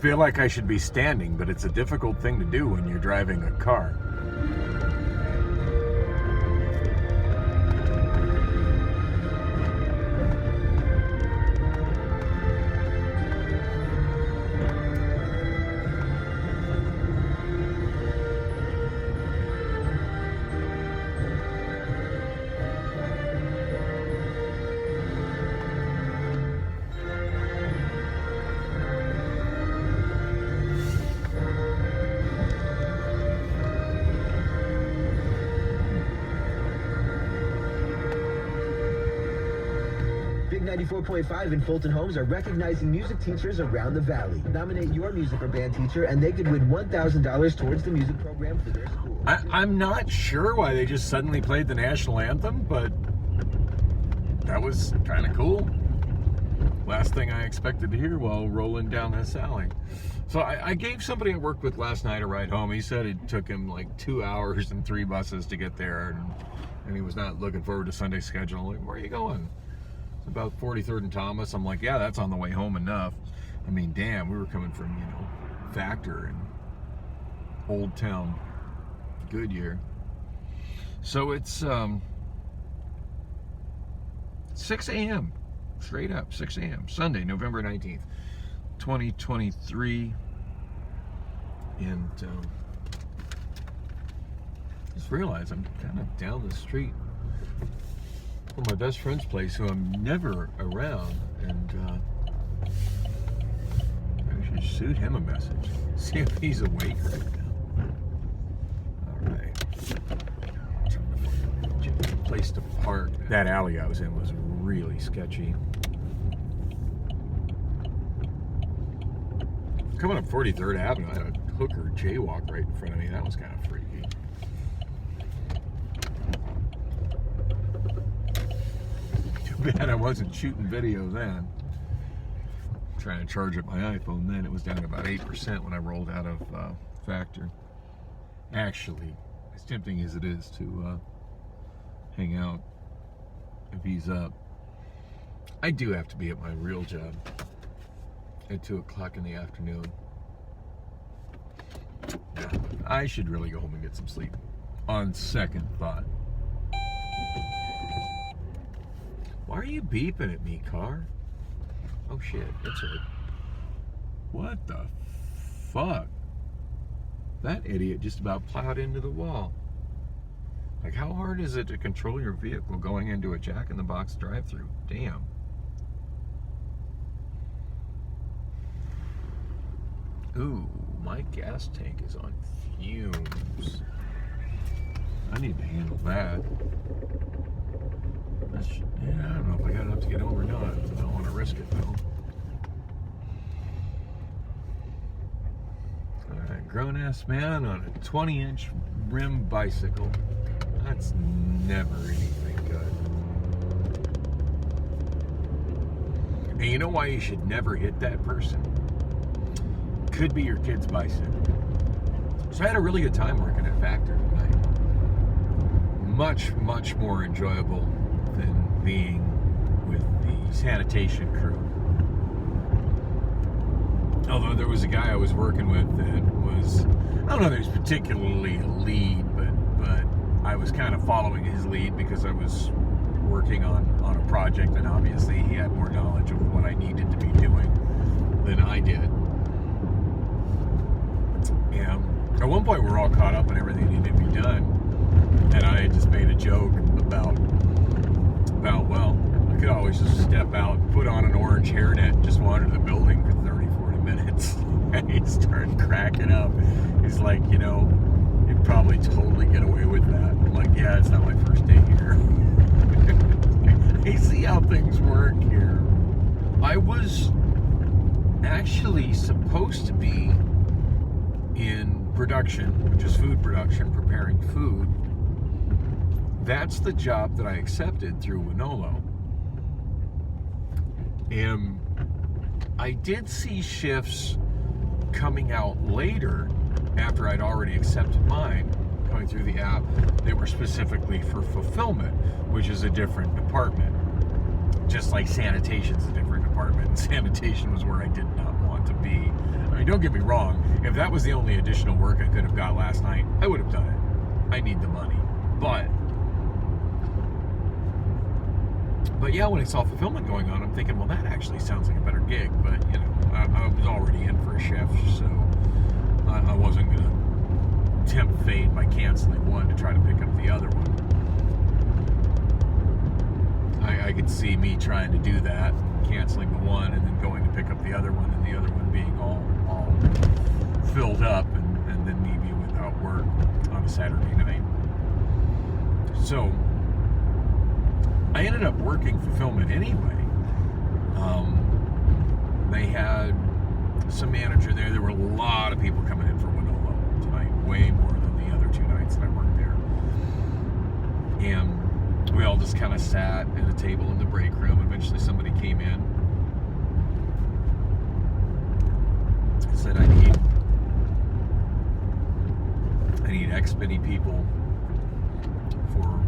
feel like I should be standing, but it's a difficult thing to do when you're driving a car. Big 94.5 and Fulton Homes are recognizing music teachers around the valley. Nominate your music or band teacher, and they could win $1,000 towards the music program for their school. I'm not sure why they just suddenly played the national anthem, but that was kind of cool. Last thing I expected to hear while rolling down this alley. So I gave somebody I worked with last night a ride home. He said it took him like 2 hours and 3 buses to get there, and he was not looking forward to Sunday's schedule. I'm like, where are you going? It's about 43rd and Thomas. I'm like, yeah, that's on the way home enough. I mean, damn, we were coming from, Factor and Old Town Goodyear. So it's 6 a.m. Straight up, 6 a.m. Sunday, November 19th, 2023. And just realized I'm kind of down the street from my best friend's place, who I'm never around, and I should shoot him a message, see if he's awake right now. All right, trying to find a place to park. That alley I was in was really sketchy. Coming up 43rd Avenue, I had a hooker jaywalk right in front of me. That was kind of freaky. Too bad I wasn't shooting video then. Trying to charge up my iPhone then. It was down to about 8% when I rolled out of Factor. Actually, as tempting as it is to hang out if he's up, I do have to be at my real job at 2 o'clock in the afternoon. Yeah, I should really go home and get some sleep, on second thought. Why are you beeping at me, car? Oh shit, that's it. What the fuck? That idiot just about plowed into the wall. Like, how hard is it to control your vehicle going into a Jack-in-the-Box drive-thru? Damn. Ooh, my gas tank is on fumes. I need to handle that. Yeah, I don't know if I got enough to get home or not. I don't want to risk it though. Alright, grown-ass man on a 20-inch rim bicycle. That's never anything good. And you know why you should never hit that person? Could be your kid's bicycle. So I had a really good time working at Factor tonight. Much, much more enjoyable than being with the sanitation crew. Although there was a guy I was working with that was, I don't know if he was particularly a lead, but I was kind of following his lead because I was working on a project, and obviously he had more knowledge of what I needed to be doing than I did. Yeah. At one point, we're all caught up on everything that needed to be done, and I had just made a joke about well, I could always just step out, put on an orange hairnet, and just wander the building for 30, 40 minutes. And he started cracking up. He's like, you'd probably totally get away with that. I'm like, yeah, it's not my first day here. I see how things work here. I was actually supposed to be in production, which is food production, preparing food. That's the job that I accepted through Winolo. And I did see shifts coming out later after I'd already accepted mine, going through the app. They were specifically for fulfillment, which is a different department. Just like sanitation's a different department. And sanitation was where I did not want to be. I mean, don't get me wrong. If that was the only additional work I could have got last night, I would have done it. I need the money. But yeah, when I saw fulfillment going on, I'm thinking, well, that actually sounds like a better gig. But, you know, I was already in for a shift, so I wasn't going to tempt fate by canceling one to try to pick up the other one. I could see me trying to do that, canceling the one and then going to pick up the other one, and the other one being all filled up, and then me being without work on a Saturday night. So I ended up working fulfillment anyway. They had some manager there. There were a lot of people coming in for Winolo tonight, way more than the other 2 nights that I worked there. And we all just kind of sat at a table in the break room. Eventually somebody came in and said, I need X many people for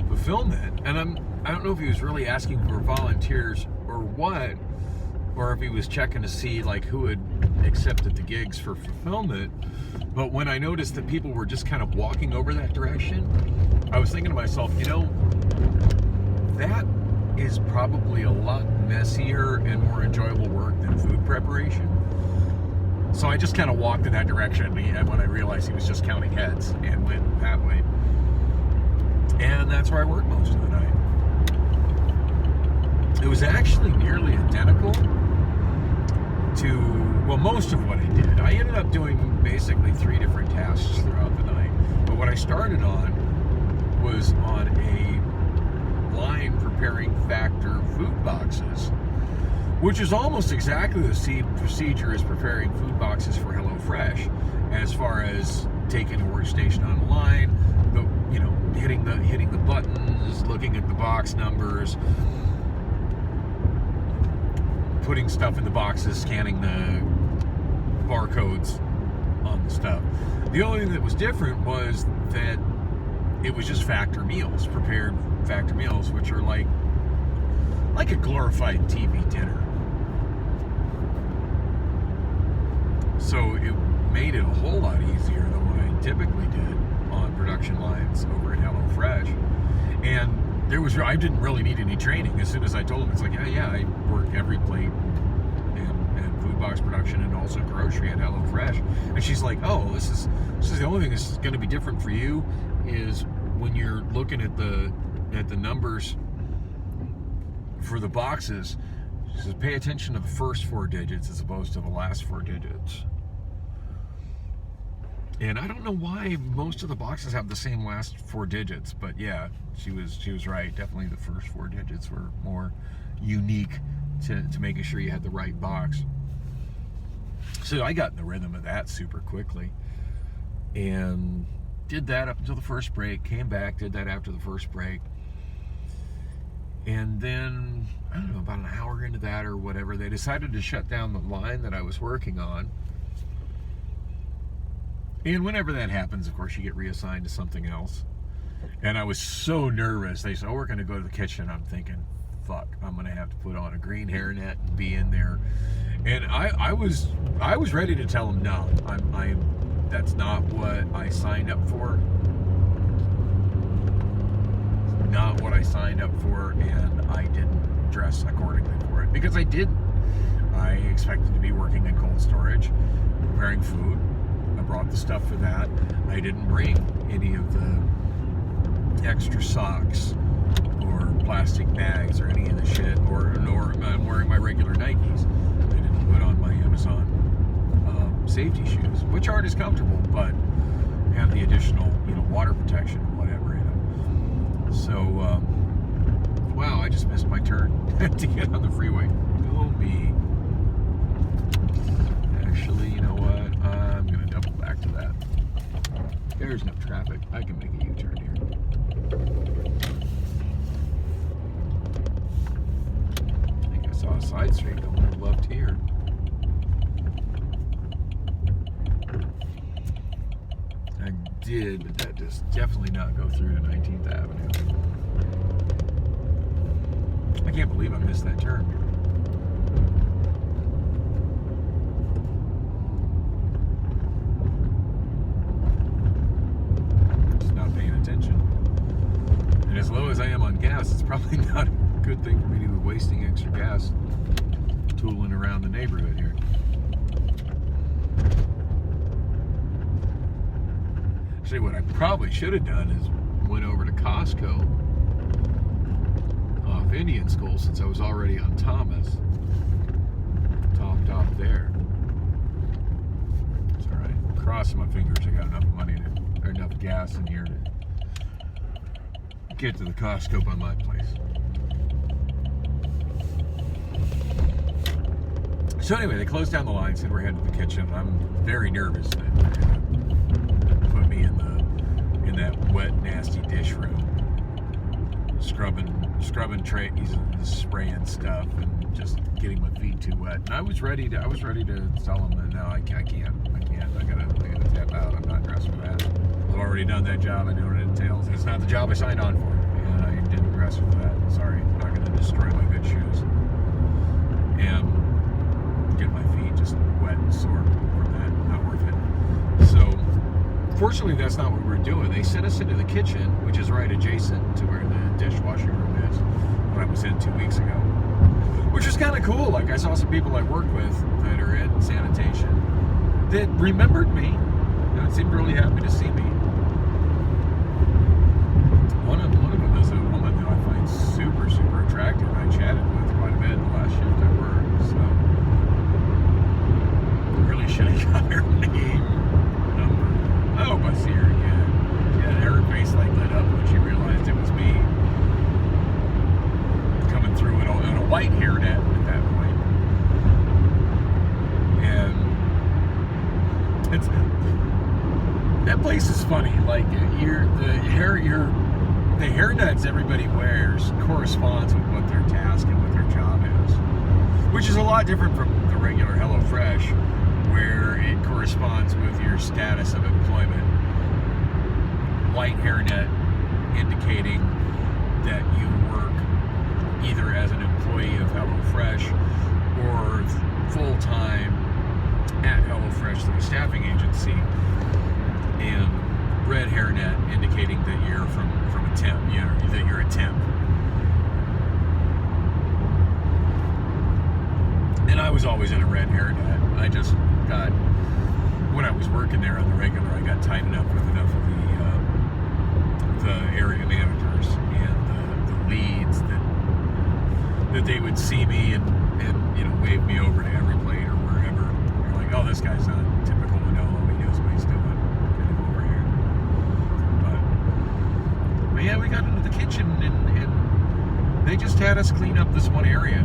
fulfillment. And I don't know if he was really asking for volunteers or what, or if he was checking to see like who had accepted the gigs for fulfillment. But when I noticed that people were just kind of walking over that direction, I was thinking to myself, you know, that is probably a lot messier and more enjoyable work than food preparation. So I just kind of walked in that direction when I realized he was just counting heads, and went that way. And that's where I worked most of the night. It was actually nearly identical to, well, most of what I did. I ended up doing basically 3 different tasks throughout the night. But what I started on was on a line preparing Factor food boxes, which is almost exactly the same procedure as preparing food boxes for HelloFresh, as far as taking a workstation on the line, you know, hitting the buttons, looking at the box numbers, putting stuff in the boxes, scanning the barcodes on the stuff. The only thing that was different was that it was just Factor meals, prepared Factor meals, which are like a glorified TV dinner. So it made it a whole lot easier than what I typically did on production lines over at HelloFresh. And I didn't really need any training. As soon as I told him, it's like, yeah, I work every plate and food box production and also grocery at HelloFresh. And she's like, oh, this is the only thing that's going to be different for you is when you're looking at the numbers for the boxes. She says, pay attention to the first 4 digits as opposed to the last 4 digits. And I don't know why most of the boxes have the same last 4 digits, but yeah, she was right. Definitely the first 4 digits were more unique to making sure you had the right box. So I got in the rhythm of that super quickly, and did that up until the first break, came back, did that after the first break. And then, I don't know, about an hour into that or whatever, they decided to shut down the line that I was working on. And whenever that happens, of course, you get reassigned to something else. And I was so nervous. They said, oh, we're going to go to the kitchen. I'm thinking, fuck, I'm going to have to put on a green hairnet and be in there. And I was ready to tell them, no, that's not what I signed up for. Not what I signed up for, and I didn't dress accordingly for it. Because I didn't. I expected to be working in cold storage, preparing food. I brought the stuff for that. I didn't bring any of the extra socks or plastic bags or any of the shit, nor I'm wearing my regular Nikes. I didn't put on my Amazon safety shoes, which aren't as comfortable, but have the additional, water protection and whatever in them. So, wow, I just missed my turn to get on the freeway. Oh me. Actually, you know what? I'm gonna double back to that. There's no traffic. I can make a U-turn here. I think I saw a side street going to the left here. I did, but that does definitely not go through to 19th Avenue. I can't believe I missed that turn. probably not a good thing for me to be wasting extra gas tooling around the neighborhood here. Actually, what I probably should have done is went over to Costco off Indian School, since I was already on Thomas. Topped off there. It's all right. Crossing my fingers, I got enough money or enough gas in here to get to the Costco by my place. So anyway, they closed down the line, said we're heading to the kitchen. I'm very nervous that they're gonna put me in that wet, nasty dish room, scrubbing trays and spraying stuff and just getting my feet too wet. And I was ready to tell them that no, I can't. I gotta tap out. I'm not dressed for that. I've already done that job. I know what it entails. It's not the job I signed on for, and I didn't dress for that. Sorry, I'm not gonna destroy my good shoes and get my feet just wet and sore from that. Not worth it. So fortunately, that's not what we were doing. They sent us into the kitchen, which is right adjacent to where the dishwashing room is, when I was in 2 weeks ago, which is kind of cool. Like, I saw some people I work with that are in sanitation that remembered me and seemed really happy to see me. One of them is a woman that I find super, super attractive. I chatted with quite a bit the last shift I worked, so I really should have got her name, number. I hope I see her again. Yeah, her face like lit up when she realized it was me coming through in a white hairnet at that point. And it's that place is funny. Like the hairnets everybody wears corresponds with what their task and what their job is, which is a lot different from the regular HelloFresh, where it corresponds with your status of employment. White hairnet indicating that you work either as an employee of HelloFresh or full-time at HelloFresh through a staffing agency, and red hairnet indicating that you're from a temp, that you're a temp. And I was always in a red hairnet. I just got, when I was working there on the regular, I got tightened up with enough of the area managers and the leads that they would see me and wave me over to every plate or wherever. They're like, oh, this guy's not typical Manolo. He knows what he's doing. Get him over here. But yeah, we got into the kitchen and they just had us clean up this one area.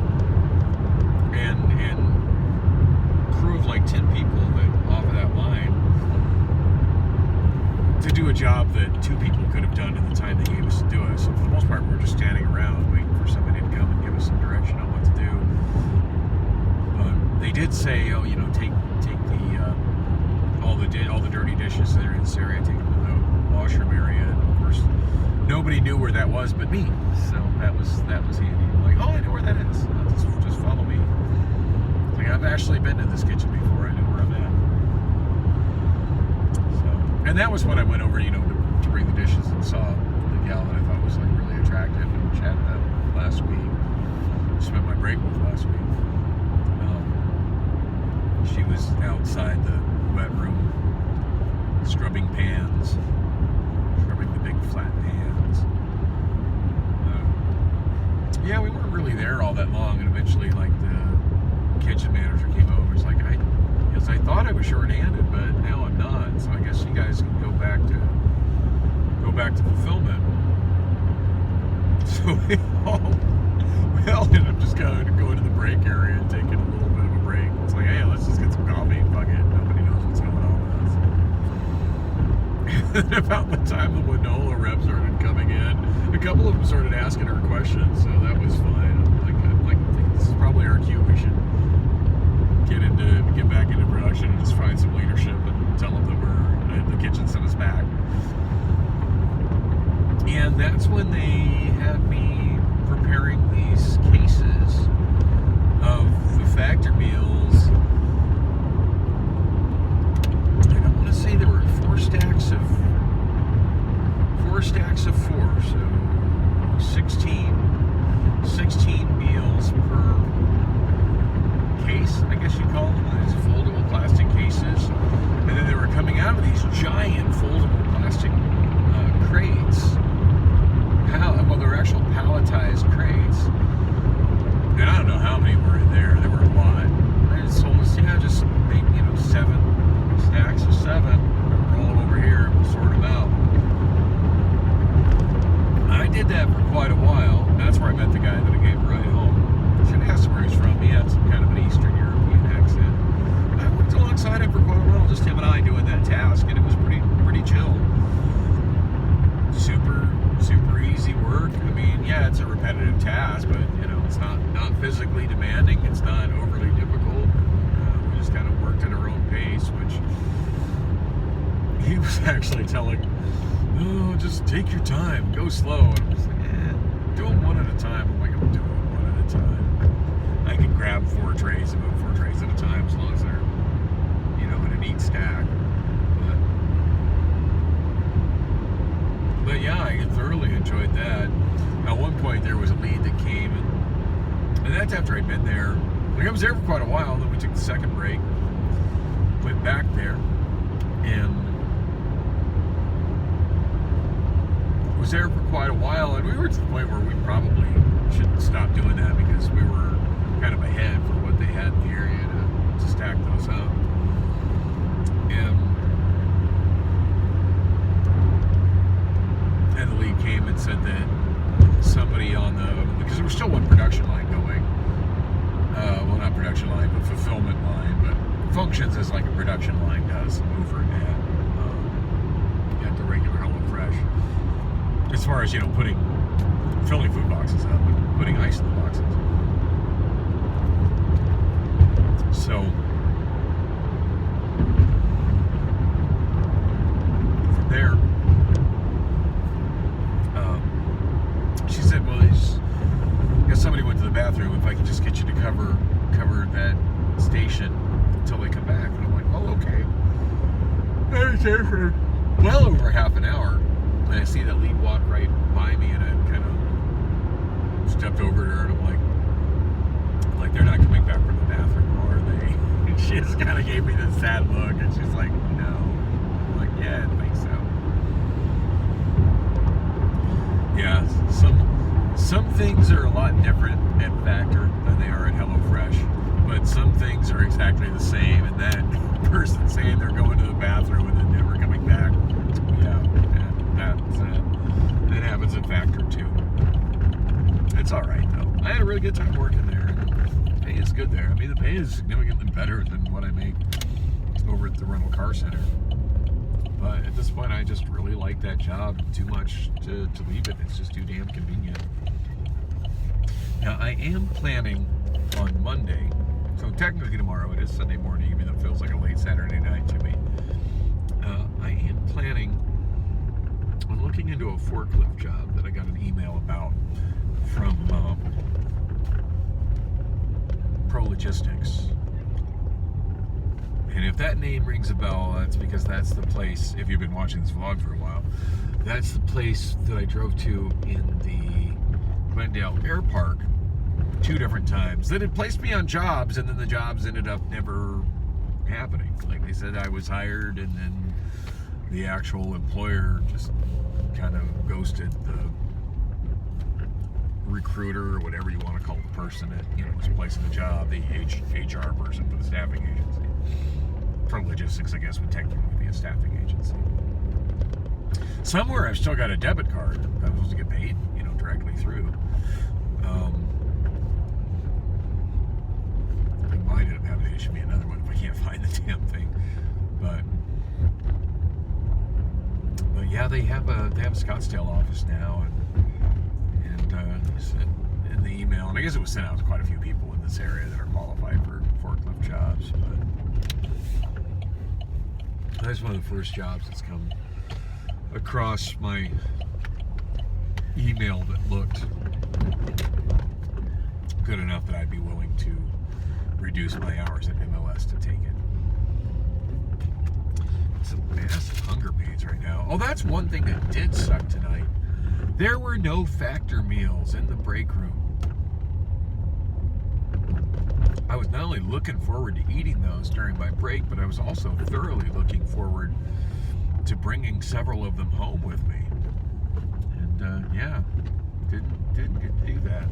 And crew of like 10 people that off of that line to do a job that 2 people could have done in the time they gave us to do it. So for the most part, we were just standing around waiting for somebody to come and give us some direction on what to do. But they did say, oh, take the all the dirty dishes that are in this area, take them to the washroom area. And of course, nobody knew where that was but me. So that was handy. I'm like, oh, I know where that is. Just follow me. Like, I've actually been to this kitchen before. I know where I'm at. So, and that was when I went over, to bring the dishes and saw the gal that I thought was like really attractive and chatted up last week. Spent my break with last week. She was outside the wet room, scrubbing the big flat pans. Yeah, we weren't really there all that long, and eventually, like, the kitchen manager came over. It's like, I thought I was short-handed, but now I'm not. So I guess you guys can go back to fulfillment. So we all ended up just going to the break area and taking a little bit of a break. It's like, hey, let's just get some coffee. Fuck it. Nobody knows what's going on with us. And about the time the Winola rep started coming in, a couple of them started asking her questions, so that was fine. I think this is probably our cue. We should get back into production and just find some leadership and tell them that the kitchen sent us back. And that's when they had me preparing these cases of the factor meals. And I want to say there were 4 stacks of 4, so 16 physically demanding. It's not overly difficult. We just kind of worked at our own pace, which he was actually telling, "Oh, just take your time, go slow." And I was like, do them one at a time. I'm like, I'm doing it one at a time. I can grab 4 trays and move 4 trays at a time as long as they're, in a neat stack. But yeah, I thoroughly enjoyed that. At one point, there was a lead that came, and that's after I'd been there. Like, I was there for quite a while. Then we took the second break, went back there, and was there for quite a while. And we were to the point where we probably should stop doing that because we were kind of ahead for what they had in the area to stack those up. And the lead came and said that somebody because there was still one production line going. Well, not production line, but fulfillment line, but functions as like a production line does over at the regular HelloFresh. As far as, filling food boxes up and putting ice in the boxes. So, from there, she said, well, somebody went to the bathroom, if I could just get you to cover that station until they come back. And I'm like, oh, okay. I was there for well over half an hour. And I see that lead walk right by me, and I kind of stepped over to her, and I'm like, they're not coming back from the bathroom, are they? And she just kind of gave me this sad look, and she's like, no. I'm like, yeah, I think so. Yeah, some things are a lot different at Factor than they are at HelloFresh, but some things are exactly the same, and that person saying they're going to the bathroom and then never coming back, that happens at Factor too. It's all right though. I had a really good time working there, and the pay is good there. I mean, the pay is significantly better than what I make over at the rental car center. But at this point, I just really like that job too much to leave it. It's just too damn convenient. Now, I am planning on Monday, so technically tomorrow, it is Sunday morning, even though it feels like a late Saturday night to me. I am planning on looking into a forklift job that I got an email about from Pro Logistics. And if that name rings a bell, that's because that's the place, if you've been watching this vlog for a while, that's the place that I drove to in the Glendale Air Park 2 different times. That had placed me on jobs, and then the jobs ended up never happening. Like, they said I was hired, and then the actual employer just kind of ghosted the recruiter, or whatever you want to call the person that, was placing the job, the HR person for the staffing agency. Pro Logistics, I guess, would technically be a staffing agency. Somewhere I've still got a debit card that I'm supposed to get paid, directly through. I might end up having to issue me another one if I can't find the damn thing. But yeah, they have a Scottsdale office now, and said in the email, and I guess it was sent out to quite a few people in this area that are qualified for forklift jobs, but that's one of the first jobs that's come across my email that looked good enough that I'd be willing to reduce my hours at MLS to take it. Some massive hunger pains right now. Oh, that's one thing that did suck tonight. There were no Factor meals in the break room. I was not only looking forward to eating those during my break, but I was also thoroughly looking forward to bringing several of them home with me. And yeah, didn't get to do that.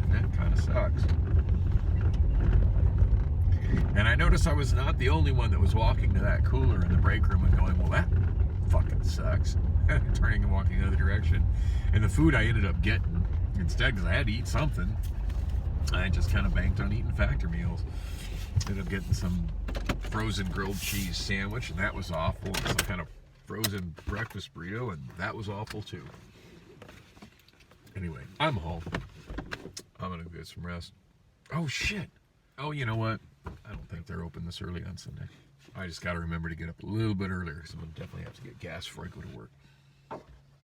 And that kind of sucks. And I noticed I was not the only one that was walking to that cooler in the break room and going, well, that fucking sucks. Turning and walking the other direction. And the food I ended up getting instead, because I had to eat something, I just kind of banked on eating Factor meals. Ended up getting some frozen grilled cheese sandwich, and that was awful. And some kind of frozen breakfast burrito, and that was awful too. Anyway, I'm home. I'm gonna get some rest. Oh, shit. Oh, you know what? I don't think they're open this early on Sunday. I just got to remember to get up a little bit earlier because I'm going to definitely have to get gas before I go to work.